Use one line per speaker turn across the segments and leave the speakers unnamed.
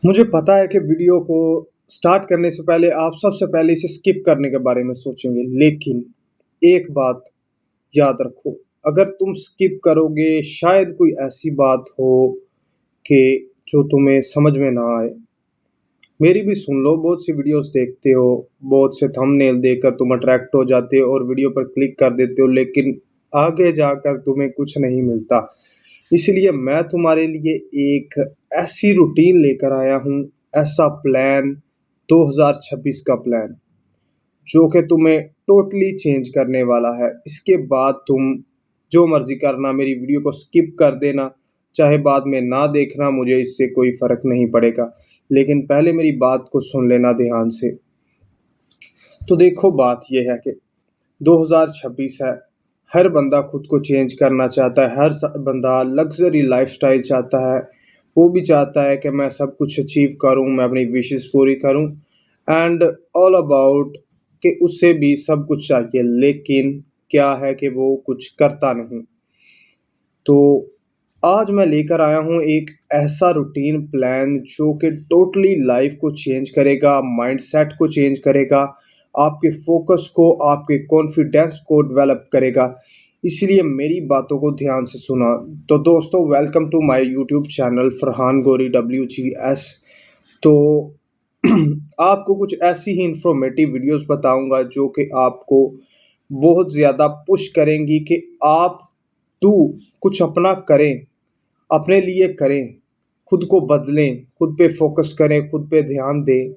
मुझे पता है कि वीडियो को स्टार्ट करने से पहले आप सबसे पहले इसे स्किप करने के बारे में सोचेंगे, लेकिन एक बात याद रखो, अगर तुम स्किप करोगे शायद कोई ऐसी बात हो कि जो तुम्हें समझ में ना आए। मेरी भी सुन लो, बहुत सी वीडियोस देखते हो, बहुत से थंबनेल देखकर तुम अट्रैक्ट हो जाते हो और वीडियो पर क्लिक कर देते हो, लेकिन आगे जाकर तुम्हें कुछ नहीं मिलता। इसलिए मैं तुम्हारे लिए एक ऐसी रूटीन लेकर आया हूँ, ऐसा प्लान, 2026 का प्लान, जो कि तुम्हें टोटली चेंज करने वाला है। इसके बाद तुम जो मर्ज़ी करना, मेरी वीडियो को स्किप कर देना, चाहे बाद में ना देखना, मुझे इससे कोई फ़र्क नहीं पड़ेगा। लेकिन पहले मेरी बात को सुन लेना ध्यान से। तो देखो, बात ये है कि 2026 है, हर बंदा खुद को चेंज करना चाहता है, हर बंदा लग्जरी लाइफस्टाइल चाहता है। वो भी चाहता है कि मैं सब कुछ अचीव करूं, मैं अपनी विशेस पूरी करूं एंड ऑल अबाउट कि उससे भी सब कुछ चाहिए, लेकिन क्या है कि वो कुछ करता नहीं। तो आज मैं लेकर आया हूँ एक ऐसा रूटीन प्लान जो कि टोटली लाइफ को चेंज करेगा, माइंडसेट को चेंज करेगा, आपके फोकस को, आपके कॉन्फिडेंस को डेवलप करेगा। इसलिए मेरी बातों को ध्यान से सुना। तो दोस्तों, welcome to my YouTube channel Farhan Gori WGS। तो आपको कुछ ऐसी ही इंफॉर्मेटिव वीडियोस बताऊंगा जो कि आपको बहुत ज़्यादा पुश करेंगी कि आप टू कुछ अपना करें, अपने लिए करें, खुद को बदलें, खुद पे फोकस करें, खुद पे ध्यान दें।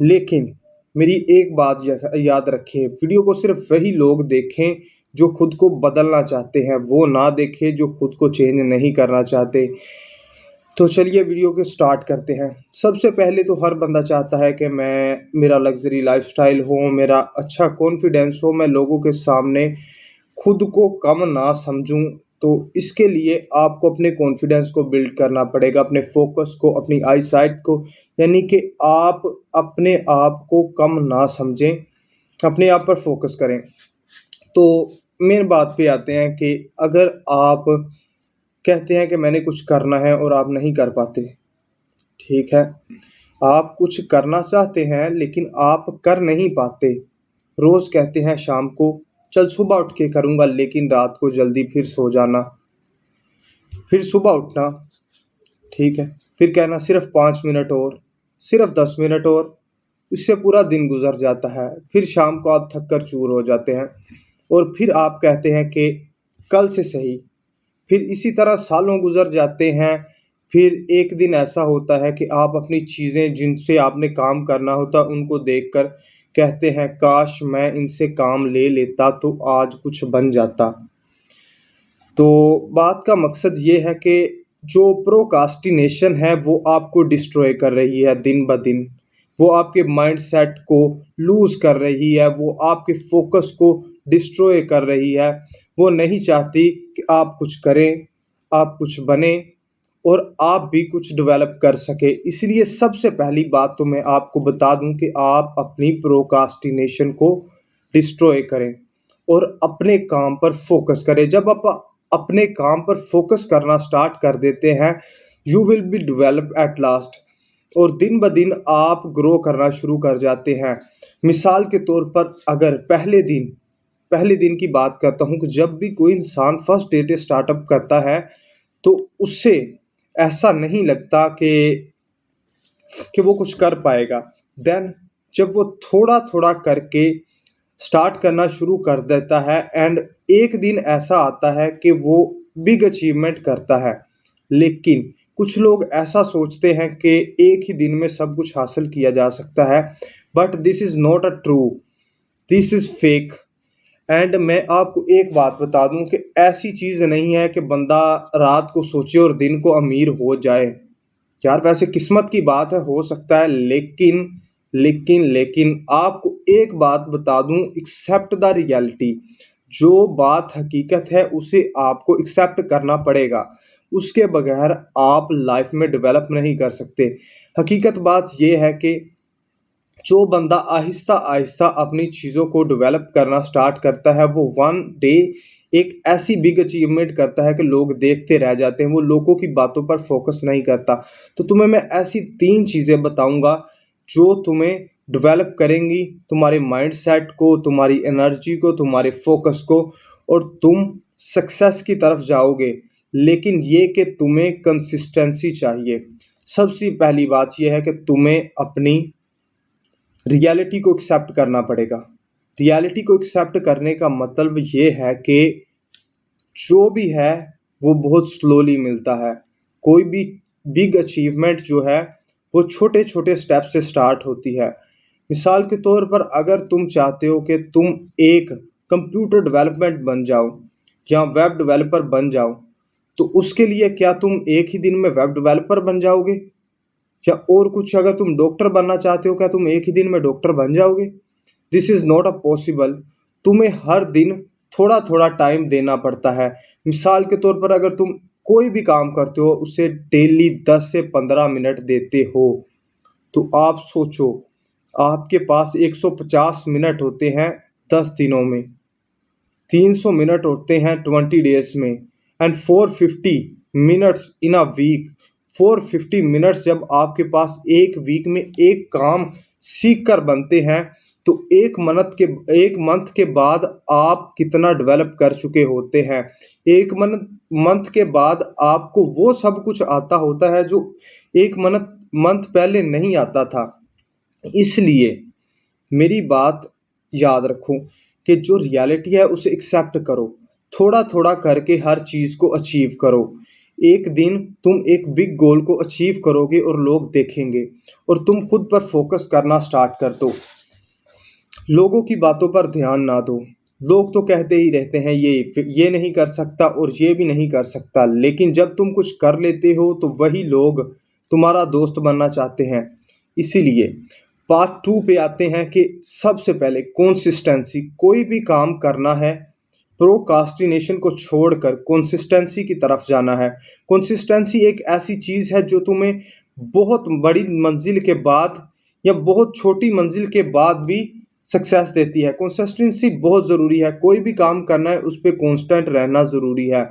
लेकिन मेरी एक बात याद रखें, वीडियो को सिर्फ वही लोग देखें जो खुद को बदलना चाहते हैं, वो ना देखें जो खुद को चेंज नहीं करना चाहते। तो चलिए वीडियो को स्टार्ट करते हैं। सबसे पहले तो हर बंदा चाहता है कि मेरा लग्जरी लाइफस्टाइल हो, मेरा अच्छा कॉन्फिडेंस हो, मैं लोगों के सामने खुद को कम ना समझूं। तो इसके लिए आपको अपने कॉन्फिडेंस को बिल्ड करना पड़ेगा, अपने फोकस को, अपनी आई साइट को, यानी कि आप अपने आप को कम ना समझें, अपने आप पर फोकस करें। तो मेन बात पे आते हैं कि अगर आप कहते हैं कि मैंने कुछ करना है और आप नहीं कर पाते, ठीक है, आप कुछ करना चाहते हैं लेकिन आप कर नहीं पाते। रोज़ कहते हैं शाम को, चल सुबह उठ के करूँगा, लेकिन रात को जल्दी फिर सो जाना, फिर सुबह उठना, ठीक है, फिर कहना सिर्फ 5 मिनट और, सिर्फ 10 मिनट और, इससे पूरा दिन गुजर जाता है। फिर शाम को आप थक कर चूर हो जाते हैं और फिर आप कहते हैं कि कल से सही। फिर इसी तरह सालों गुजर जाते हैं। फिर एक दिन ऐसा होता है कि आप अपनी चीज़ें जिनसे आपने काम करना होता उनको देखकर कहते हैं, काश मैं इनसे काम ले लेता तो आज कुछ बन जाता। तो बात का मकसद ये है कि जो प्रोकास्टिनेशन है वो आपको डिस्ट्रॉय कर रही है दिन ब दिन। वो आपके माइंडसेट को लूज़ कर रही है, वो आपके फोकस को डिस्ट्रॉय कर रही है। वो नहीं चाहती कि आप कुछ करें, आप कुछ बनें और आप भी कुछ डेवलप कर सकें। इसलिए सबसे पहली बात तो मैं आपको बता दूं कि आप अपनी प्रोकास्टिनेशन को डिस्ट्रॉय करें और अपने काम पर फोकस करें। जब आप अपने काम पर फोकस करना स्टार्ट कर देते हैं, you will be develop at last, और दिन ब दिन आप ग्रो करना शुरू कर जाते हैं। मिसाल के तौर पर अगर पहले दिन की बात करता हूँ कि जब भी कोई इंसान फर्स्ट डे स्टार्टअप करता है तो उससे ऐसा नहीं लगता कि वो कुछ कर पाएगा। देन जब वो थोड़ा थोड़ा करके स्टार्ट करना शुरू कर देता है एंड एक दिन ऐसा आता है कि वो बिग अचीवमेंट करता है। लेकिन कुछ लोग ऐसा सोचते हैं कि एक ही दिन में सब कुछ हासिल किया जा सकता है, but this is not a true, this is fake. And मैं आपको एक बात बता दूं कि ऐसी चीज़ नहीं है कि बंदा रात को सोचे और दिन को अमीर हो जाए। यार वैसे किस्मत की बात है, हो सकता है, लेकिन आपको एक बात बता दूं, एक्सेप्ट द रियलिटी। जो बात हकीकत है उसे आपको एक्सेप्ट करना पड़ेगा, उसके बगैर आप लाइफ में डेवलप नहीं कर सकते। हकीकत बात यह है कि जो बंदा आहिस्ता आहिस्ता अपनी चीज़ों को डेवलप करना स्टार्ट करता है वो वन डे एक ऐसी बिग अचीवमेंट करता है कि लोग देखते रह जाते हैं, वो लोगों की बातों पर फोकस नहीं करता। तो तुम्हें मैं ऐसी 3 चीज़ें बताऊँगा जो तुम्हें डेवलप करेंगी तुम्हारे माइंडसेट को, तुम्हारी एनर्जी को, तुम्हारे फोकस को, और तुम सक्सेस की तरफ जाओगे। लेकिन ये कि तुम्हें कंसिस्टेंसी चाहिए। सबसे पहली बात ये है कि तुम्हें अपनी रियलिटी को एक्सेप्ट करना पड़ेगा। रियलिटी को एक्सेप्ट करने का मतलब ये है कि जो भी है वो बहुत स्लोली मिलता है। कोई भी बिग अचीवमेंट जो है वो छोटे छोटे स्टेप से स्टार्ट होती है। मिसाल के तौर पर अगर तुम चाहते हो कि तुम एक कंप्यूटर डेवलपमेंट बन जाओ या वेब डेवलपर बन जाओ, तो उसके लिए क्या तुम एक ही दिन में वेब डेवलपर बन जाओगे? या और कुछ, अगर तुम डॉक्टर बनना चाहते हो क्या तुम एक ही दिन में डॉक्टर बन जाओगे? This is not a possible. तुम्हें हर दिन थोड़ा थोड़ा टाइम देना पड़ता है। मिसाल के तौर पर अगर तुम कोई भी काम करते हो उसे डेली 10 से 15 मिनट देते हो, तो आप सोचो आपके पास 150 मिनट होते हैं 10 दिनों में, 300 मिनट होते हैं 20 डेज में, and 450 minutes in a week. 450 minutes जब आपके पास एक वीक में एक काम सीख कर बनते हैं, तो एक मंथ के बाद आप कितना डेवलप कर चुके होते हैं। एक मंथ के बाद आपको वो सब कुछ आता होता है जो एक मंथ पहले नहीं आता था। इसलिए मेरी बात याद रखो कि जो रियलिटी है उसे एक्सेप्ट करो। थोड़ा थोड़ा करके हर चीज़ को अचीव करो। एक दिन तुम एक बिग गोल को अचीव करोगे और लोग देखेंगे, और तुम खुद पर फोकस करना स्टार्ट कर दो। लोगों की बातों पर ध्यान ना दो। लोग तो कहते ही रहते हैं ये नहीं कर सकता और ये भी नहीं कर सकता, लेकिन जब तुम कुछ कर लेते हो तो वही लोग तुम्हारा दोस्त बनना चाहते हैं। इसीलिए पार्ट 2 पे आते हैं कि सबसे पहले कंसिस्टेंसी। कोई भी काम करना है, प्रोक्रास्टिनेशन को छोड़कर कंसिस्टेंसी की तरफ जाना है। कंसिस्टेंसी एक ऐसी चीज़ है जो तुम्हें बहुत बड़ी मंजिल के बाद या बहुत छोटी मंजिल के बाद भी सक्सेस देती है। कंसिस्टेंसी बहुत ज़रूरी है। कोई भी काम करना है उस पे कांस्टेंट रहना ज़रूरी है।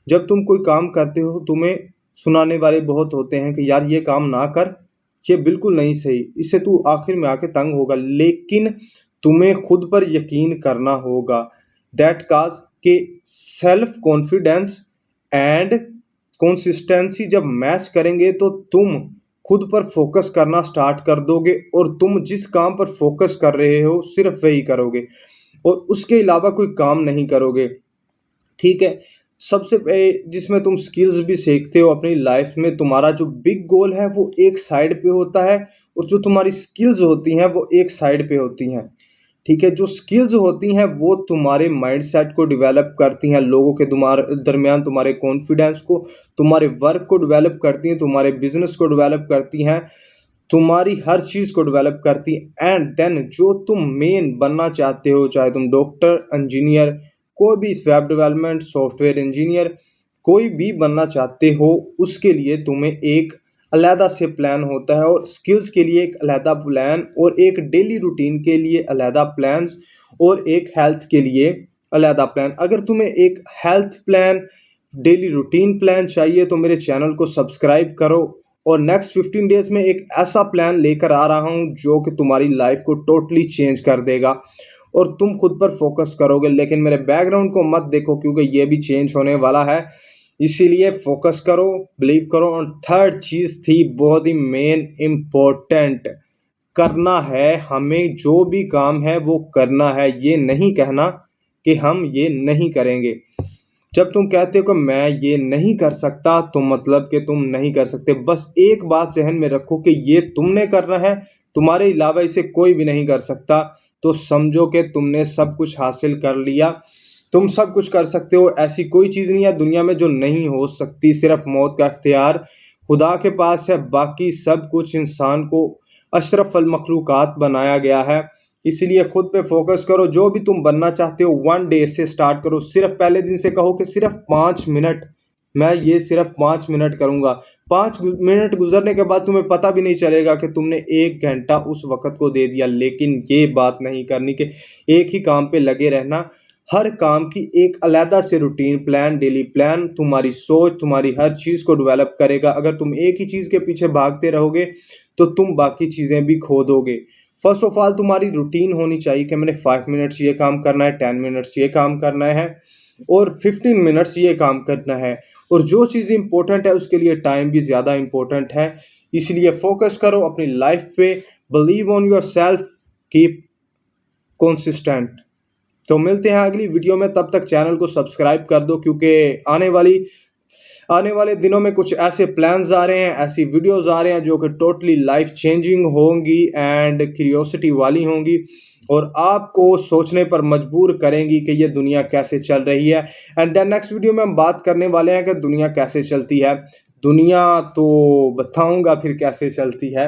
जब तुम कोई काम करते हो तुम्हें सुनाने वाले बहुत होते हैं कि यार ये काम ना कर, ये बिल्कुल नहीं सही, इससे तू आखिर में आके तंग होगा। लेकिन तुम्हें खुद पर यकीन करना होगा। दैट काज के सेल्फ कॉन्फिडेंस एंड कंसिस्टेंसी जब मैच करेंगे तो तुम खुद पर फोकस करना स्टार्ट कर दोगे, और तुम जिस काम पर फोकस कर रहे हो सिर्फ वही करोगे और उसके अलावा कोई काम नहीं करोगे। ठीक है। जिसमें तुम स्किल्स भी सीखते हो अपनी लाइफ में। तुम्हारा जो बिग गोल है वो एक साइड पे होता है, और जो तुम्हारी स्किल्स होती हैं वो एक साइड पे होती हैं। ठीक है। जो स्किल्स होती हैं वो तुम्हारे माइंडसेट को डेवलप करती हैं, लोगों के दरमियान तुम्हारे कॉन्फिडेंस को, तुम्हारे वर्क को डेवलप करती हैं, तुम्हारे बिजनेस को डेवलप करती हैं, तुम्हारी हर चीज़ को डेवलप करती है। एंड देन जो तुम मेन बनना चाहते हो, चाहे तुम डॉक्टर, इंजीनियर, कोई भी वेब डेवलपमेंट, सॉफ्टवेयर इंजीनियर, कोई भी बनना चाहते हो, उसके लिए तुम्हें एक अलहदा से प्लान होता है, और स्किल्स के लिए एक अलहदा प्लान, और एक डेली रूटीन के लिए अलहदा प्लान्स, और एक हेल्थ के लिए अलहदा प्लान। अगर तुम्हें एक health plan, daily routine plan चाहिए तो मेरे चैनल को सब्सक्राइब करो, और नेक्स्ट 15 डेज में एक ऐसा प्लान लेकर आ रहा हूँ जो कि तुम्हारी लाइफ को टोटली चेंज कर देगा, और तुम खुद पर फोकस करोगे। लेकिन मेरे बैकग्राउंड को मत देखो क्योंकि ये भी चेंज होने वाला है, इसीलिए फोकस करो, बिलीव करो। और थर्ड चीज़ थी बहुत ही मेन इम्पोर्टेंट, करना है हमें। जो भी काम है वो करना है, ये नहीं कहना कि हम ये नहीं करेंगे। जब तुम कहते हो कि मैं ये नहीं कर सकता, तो मतलब कि तुम नहीं कर सकते। बस एक बात ज़हन में रखो कि ये तुमने करना है, तुम्हारे अलावा इसे कोई भी नहीं कर सकता। तो समझो कि तुमने सब कुछ हासिल कर लिया। तुम सब कुछ कर सकते हो, ऐसी कोई चीज़ नहीं है दुनिया में जो नहीं हो सकती। सिर्फ मौत का इख्तियार खुदा के पास है, बाकी सब कुछ इंसान को अशरफुल मखलूक़ात बनाया गया है। इसलिए खुद पे फोकस करो। जो भी तुम बनना चाहते हो 1 डे से स्टार्ट करो। सिर्फ पहले दिन से कहो कि सिर्फ 5 मिनट, मैं ये सिर्फ 5 मिनट करूँगा। 5 मिनट गुजरने के बाद तुम्हें पता भी नहीं चलेगा कि तुमने 1 घंटा उस वक़्त को दे दिया। लेकिन ये बात नहीं करनी कि एक ही काम पे लगे रहना। हर काम की एक अलग से रूटीन प्लान, डेली प्लान तुम्हारी सोच, तुम्हारी हर चीज़ को डेवलप करेगा। अगर तुम एक ही चीज़ के पीछे भागते रहोगे तो तुम बाकी चीज़ें भी खो दोगे। फर्स्ट ऑफ ऑल तुम्हारी रूटीन होनी चाहिए कि मैंने 5 मिनट्स ये काम करना है, 10 मिनट्स ये काम करना है और 15 मिनट्स ये काम करना है। और जो चीज़ इंपॉर्टेंट है उसके लिए टाइम भी ज़्यादा इंपॉर्टेंट है। इसलिए फोकस करो अपनी लाइफ पे, believe on your self, keep consistent. तो मिलते हैं अगली वीडियो में, तब तक चैनल को सब्सक्राइब कर दो क्योंकि आने वाले दिनों में कुछ ऐसे प्लान्स आ रहे हैं, ऐसी वीडियोस आ रहे हैं जो कि टोटली लाइफ चेंजिंग होंगी एंड क्यूरियोसिटी वाली होंगी और आपको सोचने पर मजबूर करेंगी कि ये दुनिया कैसे चल रही है। एंड देन नेक्स्ट वीडियो में हम बात करने वाले हैं कि दुनिया कैसे चलती है। दुनिया तो बताऊंगा फिर कैसे चलती है।